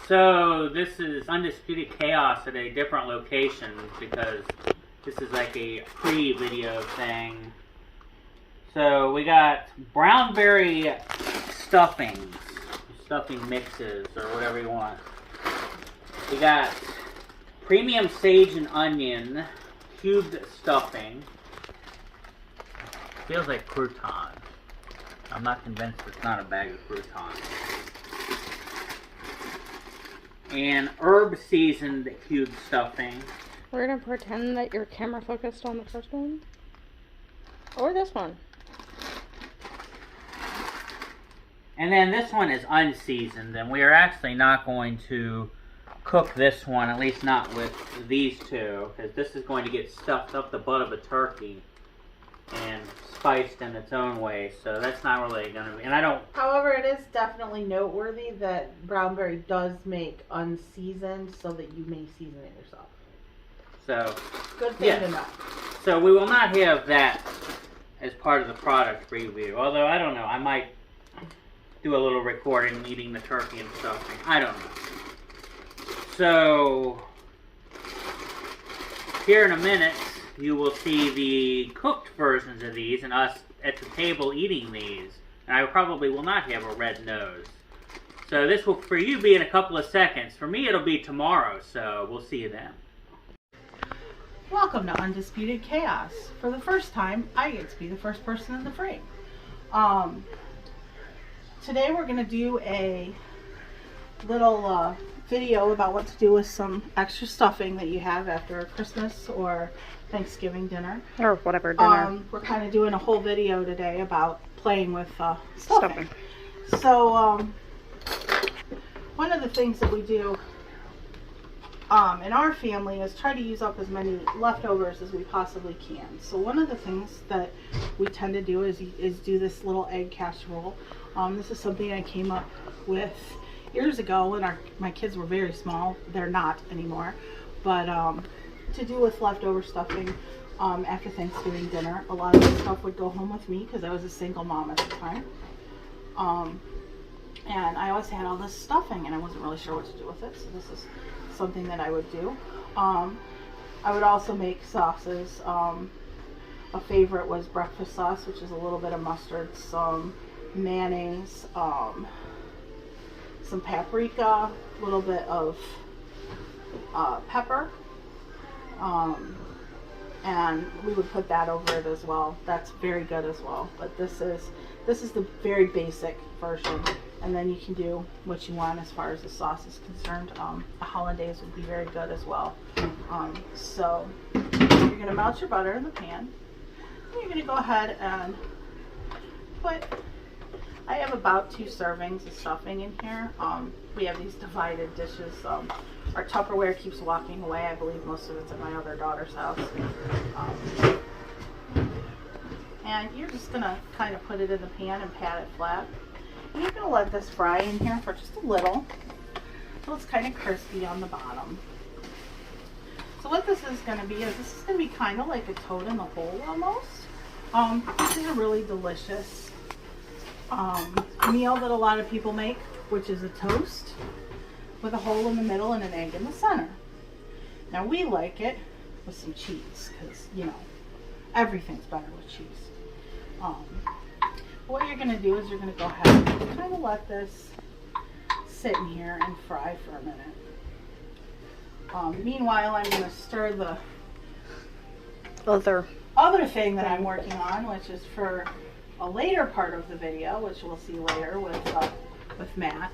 So this is Undisputed Chaos at a different location because this is like a pre-video thing. So we got Brownberry stuffing mixes or whatever you want. We got premium sage and onion cubed stuffing. Feels like crouton. I'm not convinced it's not a bag of croutons. And herb seasoned cube stuffing. We're gonna pretend that your camera focused on the first one. Or this one. And then this one is unseasoned, and we are actually not going to cook this one, at least not with these two, because this is going to get stuffed up the butt of a turkey and spiced in its own way, so that's not really going to be, and I don't... However, it is definitely noteworthy that Brownberry does make unseasoned so that you may season it yourself. So, good thing to know. So we will not have that as part of the product review, although I don't know, I might do a little recording eating the turkey and stuffing, I don't know. So, here in a minute, you will see the cooked versions of these and us at the table eating these. And I probably will not have a red nose. So this will, for you, be in a couple of seconds. For me, it'll be tomorrow, so we'll see you then. Welcome to Undisputed Chaos. For the first time, I get to be the first person in the frame. Today we're going to do a little video about what to do with some extra stuffing that you have after a Christmas or Thanksgiving dinner. Or whatever dinner. We're kind of doing a whole video today about playing with stuffing. So one of the things that we do in our family is try to use up as many leftovers as we possibly can. So one of the things that we tend to do is do this little egg casserole. This is something I came up with years ago when my kids were very small. They're not anymore. But to do with leftover stuffing after Thanksgiving dinner. A lot of the stuff would go home with me because I was a single mom at the time. And I always had all this stuffing and I wasn't really sure what to do with it. So this is something that I would do. I would also make sauces. A favorite was breakfast sauce, which is a little bit of mustard, some mayonnaise, some paprika, a little bit of pepper, and we would put that over it as well. That's very good as well. But this is the very basic version, and then you can do what you want as far as the sauce is concerned. A hollandaise would be very good as well. So you're gonna melt your butter in the pan. And you're gonna go ahead and put. I have about 2 servings of stuffing in here. We have these divided dishes. Our Tupperware keeps walking away. I believe most of it's at my other daughter's house. And you're just going to kind of put it in the pan and pat it flat. And you're going to let this fry in here for just a little, so it's kind of crispy on the bottom. So what this is going to be is this is going to be kind of like a toad in the hole almost. This is a really delicious meal that a lot of people make, which is a toast with a hole in the middle and an egg in the center. Now we like it with some cheese because, you know, everything's better with cheese. What you're going to do is you're going to go ahead and kind of let this sit in here and fry for a minute. Meanwhile, I'm going to stir the other thing that I'm working on, which is for a later part of the video, which we'll see later with Matt.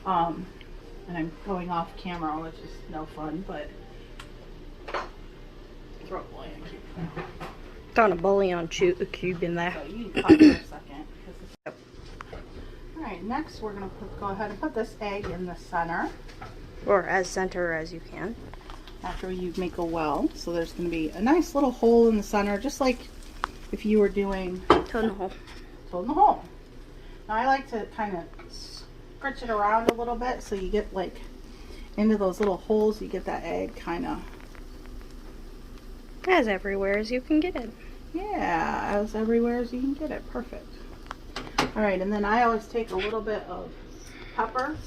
And I'm going off camera, which is no fun, but throw a bouillon cube. Throwing a bouillon cube in there. So you can pause for a second. Alright, next we're going to go ahead and put this egg in the center. Or as center as you can. After you make a well. So there's going to be a nice little hole in the center, just like if you were doing toad in the hole. Toad in the hole. Now I like to kind of scritch it around a little bit so you get like into those little holes. You get that egg kind of as everywhere as you can get it. Yeah, as everywhere as you can get it. Perfect. All right, and then I always take a little bit of pepper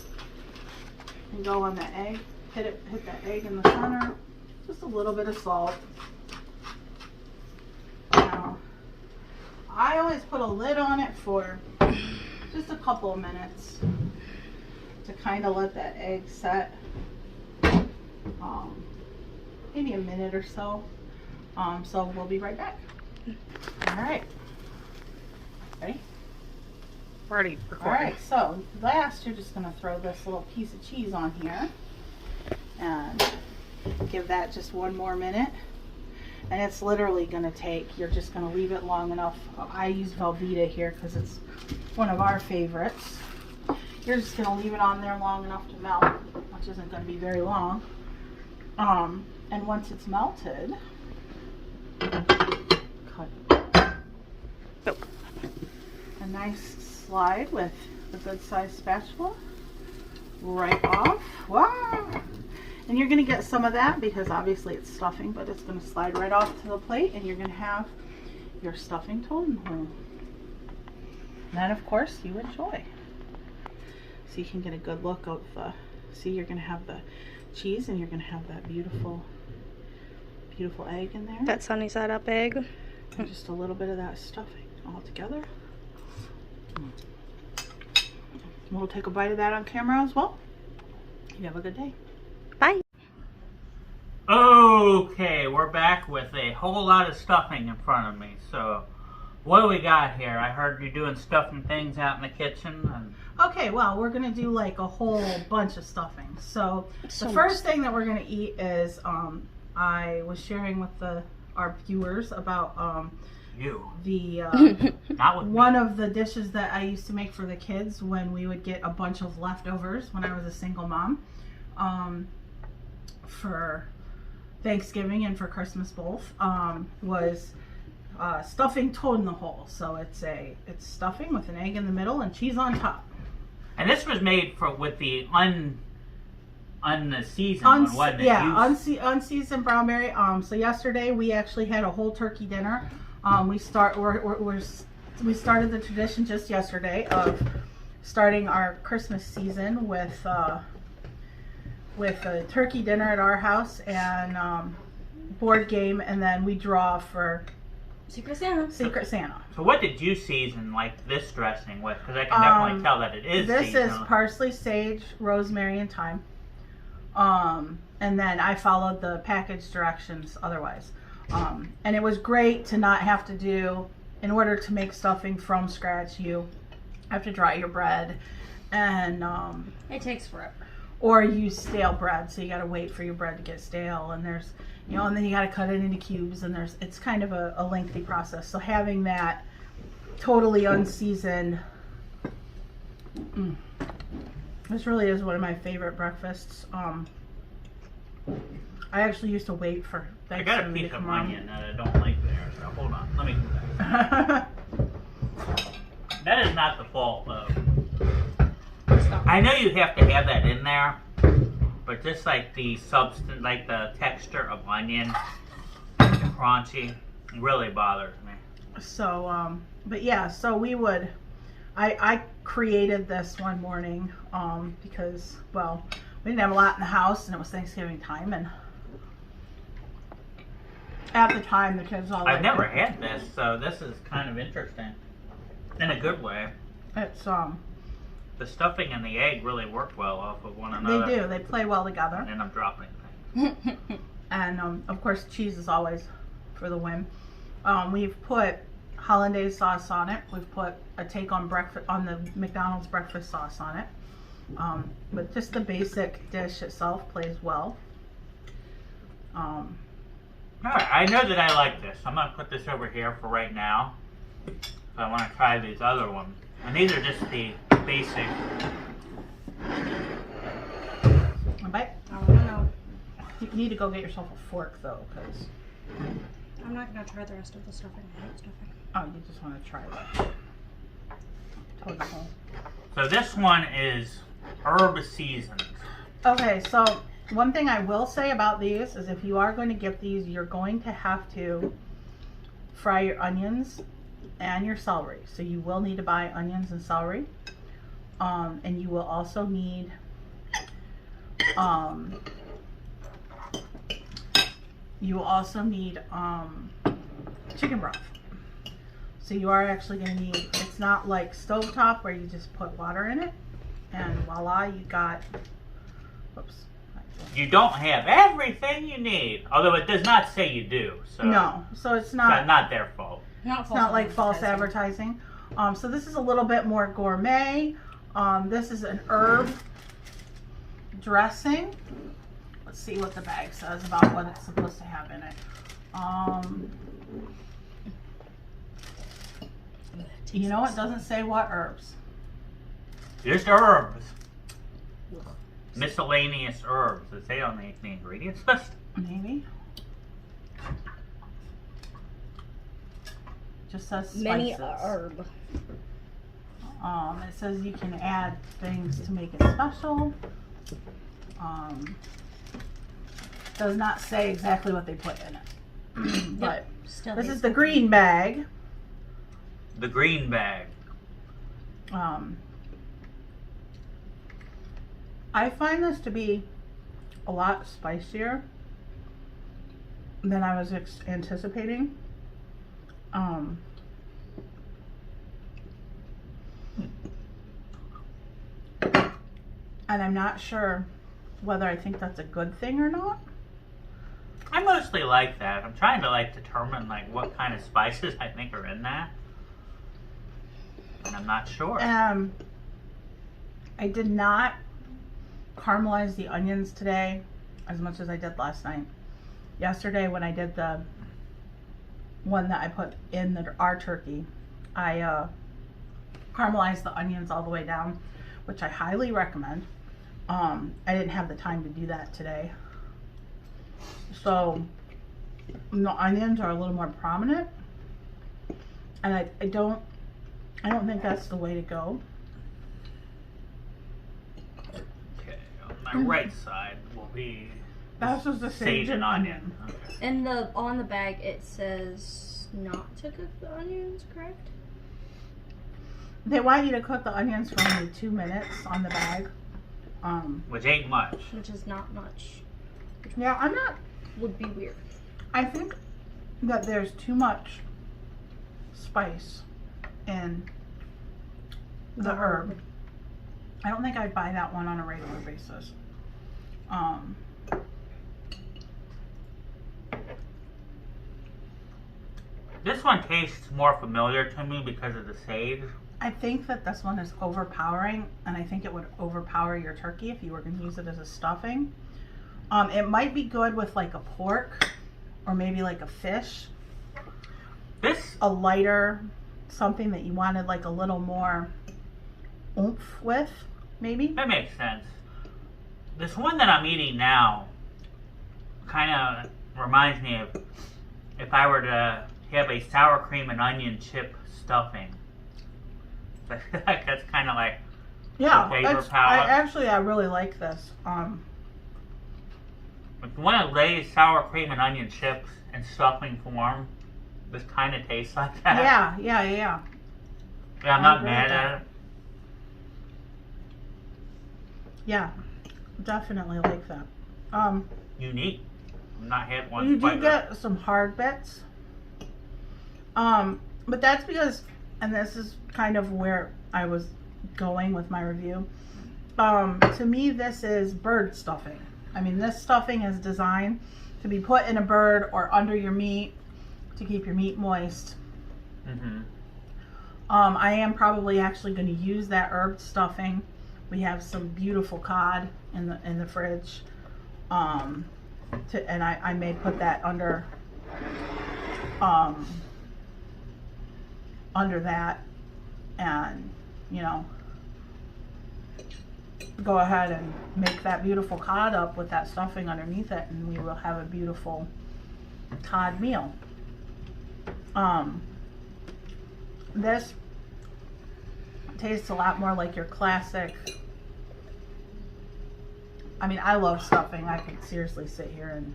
and go on the egg. Hit that egg in the center. Just a little bit of salt. Now, I always put a lid on it for just a couple of minutes to kind of let that egg set. Maybe a minute or so. So we'll be right back. All right. Ready? We're already All recording. right. So last, you're just gonna throw this little piece of cheese on here and give that just one more minute. And it's literally gonna take. You're just gonna leave it long enough. I use Velveeta here because it's one of our favorites. You're just gonna leave it on there long enough to melt, which isn't gonna be very long. And once it's melted, cut a nice slide with a good sized spatula right off. Wow! And you're gonna get some of that because obviously it's stuffing, but it's gonna slide right off to the plate, and you're gonna have your stuffing totem hole. And then, of course, you enjoy. So you can get a good look of see, you're gonna have the cheese and you're gonna have that beautiful egg in there. That sunny side up egg. And just a little bit of that stuffing all together. We'll take a bite of that on camera as well. You have a good day. Bye. Okay, we're back with a whole lot of stuffing in front of me. So, what do we got here? I heard you doing stuffing things out in the kitchen. And Okay, well, we're gonna do like a whole bunch of stuffing. So the first thing that we're gonna eat is I was sharing with our viewers about the not with one me. of the dishes that I used to make for the kids when we would get a bunch of leftovers when I was a single mom, for Thanksgiving and for Christmas both, was stuffing toad in the hole. So it's stuffing with an egg in the middle and cheese on top. And this was made with the unseasoned one, wasn't it? Yeah, unseasoned Brownberry. So yesterday we actually had a whole turkey dinner. We started the tradition just yesterday of starting our Christmas season with a turkey dinner at our house and board game, and then we draw for Secret Santa. Secret Santa. So what did you season like this dressing with? Because I can definitely tell that it is This seasonal. is parsley, sage, rosemary, and thyme. And then I followed the package directions otherwise. And it was great to not have to do, in order to make stuffing from scratch, you have to dry your bread and It takes forever. or use stale bread, so you got to wait for your bread to get stale, and there's, and then you got to cut it into cubes, and it's kind of a lengthy process. So having that totally unseasoned, this really is one of my favorite breakfasts. I actually used to wait for I got a Thanksgiving to piece of come around. onion that I don't like there, so hold on. Let me do that. That is not the fault, though. I know you have to have that in there, but just like the substance, like the texture of onion, the crunchy, really bothers me. So, but yeah, so I created this one morning, because, well, we didn't have a lot in the house and it was Thanksgiving time, and at the time the kids all I've liked never it. had this, so this is kind of interesting. In a good way. It's, The stuffing and the egg really work well off of one another. they do, they play well together. And I'm dropping things. And, of course, cheese is always for the win. We've put hollandaise sauce on it. We've put a take on the McDonald's breakfast sauce on it. But just the basic dish itself plays well. Alright, I know that I like this. I'm going to put this over here for right now. So I want to try these other ones. And these are just the basic. A bite? I don't know. You need to go get yourself a fork, though, because... I'm not gonna try the rest of the stuffing. I hate stuffing. Oh, you just want to try that. Toad hole. So this one is herb seasoned. Okay, so one thing I will say about these is if you are going to get these, you're going to have to fry your onions and your celery. So you will need to buy onions and celery. And you will also need You will also need chicken broth. So you are actually going to need, it's not like stovetop where you just put water in it and voila, you got, whoops. You don't have everything you need, although it does not say you do. So No, so it's not, not their fault. it's not like false advertising. So this is a little bit more gourmet. This is an herb dressing. Let's see what the bag says about what it's supposed to have in it. You know, it doesn't say what herbs. Just herbs. Miscellaneous herbs. Does it say on the ingredients list? Maybe. Just says spices. Many herb. It says you can add things to make it special. Does not say exactly what they put in it. But Still this is the green bag. The green bag. I find this to be a lot spicier than I was anticipating. And I'm not sure whether I think that's a good thing or not. I mostly like that. I'm trying to determine what kind of spices I think are in that. And I'm not sure. I did not caramelize the onions today as much as I did last night. Yesterday when I did the one that I put in our turkey, I caramelized the onions all the way down, which I highly recommend. I didn't have the time to do that today. So the onions are a little more prominent, and I don't think that's the way to go. Okay, on my right side will be That's just the sage and onion. Okay. And on the bag it says not to cook the onions, correct? They want you to cook the onions for only 2 minutes on the bag. Which ain't much. Which is not much. Yeah, I'm not. Would be weird. I think that there's too much spice in the herb. I don't think I'd buy that one on a regular basis. This one tastes more familiar to me because of the sage. I think that this one is overpowering, and I think it would overpower your turkey if you were going to use it as a stuffing. It might be good with like a pork or maybe like a fish. A lighter, something that you wanted like a little more oomph with, maybe. That makes sense. This one that I'm eating now kind of reminds me of if I were to have a sour cream and onion chip stuffing. That's kind of like yeah. the flavor palette. I really like this. If you want to lay sour cream and onion chips in stuffing form, this kind of tastes like that. Yeah. Yeah, I'm not mad at it. Yeah, definitely like that. Unique. I've not had one. You do get some hard bits. But that's because, and this is kind of where I was going with my review. To me, this is bird stuffing. I mean, this stuffing is designed to be put in a bird or under your meat to keep your meat moist. Mm-hmm. I am probably actually going to use that herb stuffing. We have some beautiful cod in the fridge, and I may put that under that, and go ahead and make that beautiful cod up with that stuffing underneath it, and we will have a beautiful cod meal. This tastes a lot more like your classic. I mean, I love stuffing. I could seriously sit here and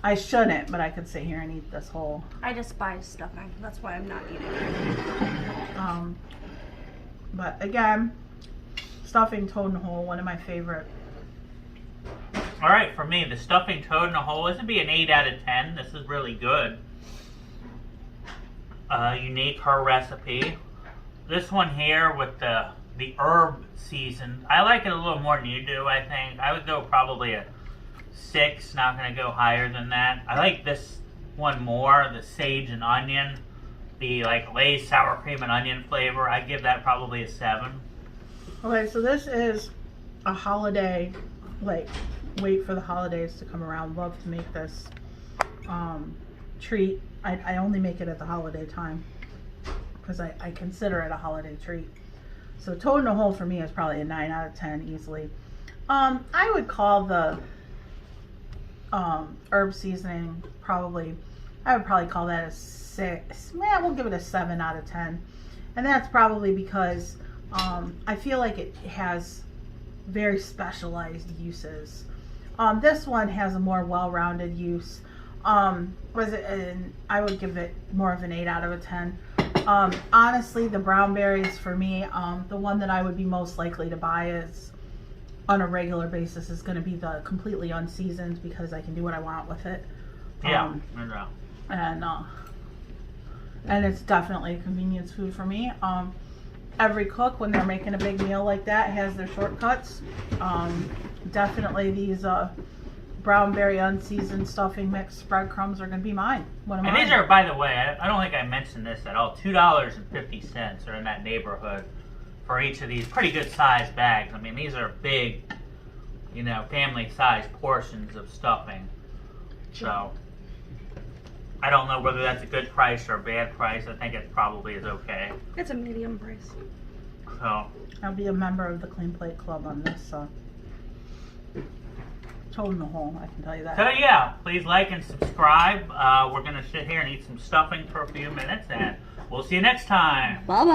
I shouldn't, but I could sit here and eat this whole. I despise stuffing. That's why I'm not eating it. But again, stuffing toad and whole, one of my favorite Alright, for me, the stuffing toad in a hole, this would be an 8 out of 10. This is really good. Unique, her recipe. This one here with the herb seasoned, I like it a little more than you do, I think. I would go probably a 6, not going to go higher than that. I like this one more, the sage and onion. The like Lay's sour cream and onion flavor. I'd give that probably a 7. Okay, so this is a holiday, like, wait for the holidays to come around. Love to make this treat. I only make it at the holiday time because I consider it a holiday treat. So toad in a hole for me is probably a 9 out of 10 easily. I would call the herb seasoning I would probably call that a 6. Yeah, we'll give it a 7 out of 10. And that's probably because I feel like it has very specialized uses. This one has a more well-rounded use. I would give it more of an 8 out of a 10. Honestly, the brownberries for me, the one that I would be most likely to buy is on a regular basis is going to be the completely unseasoned because I can do what I want with it. Yeah, and it's definitely a convenience food for me. Every cook, when they're making a big meal like that, has their shortcuts. Definitely these brownberry unseasoned stuffing mix breadcrumbs are going to be mine. And these are, by the way, I don't think I mentioned this at all, $2.50 are in that neighborhood for each of these pretty good sized bags. I mean, these are big, you know, family sized portions of stuffing. So I don't know whether that's a good price or a bad price. I think it probably is okay. It's a medium price. So I'll be a member of the Clean Plate Club on this. Toad in the hole, I can tell you that. So yeah, please like and subscribe. We're going to sit here and eat some stuffing for a few minutes, and we'll see you next time. Bye-bye.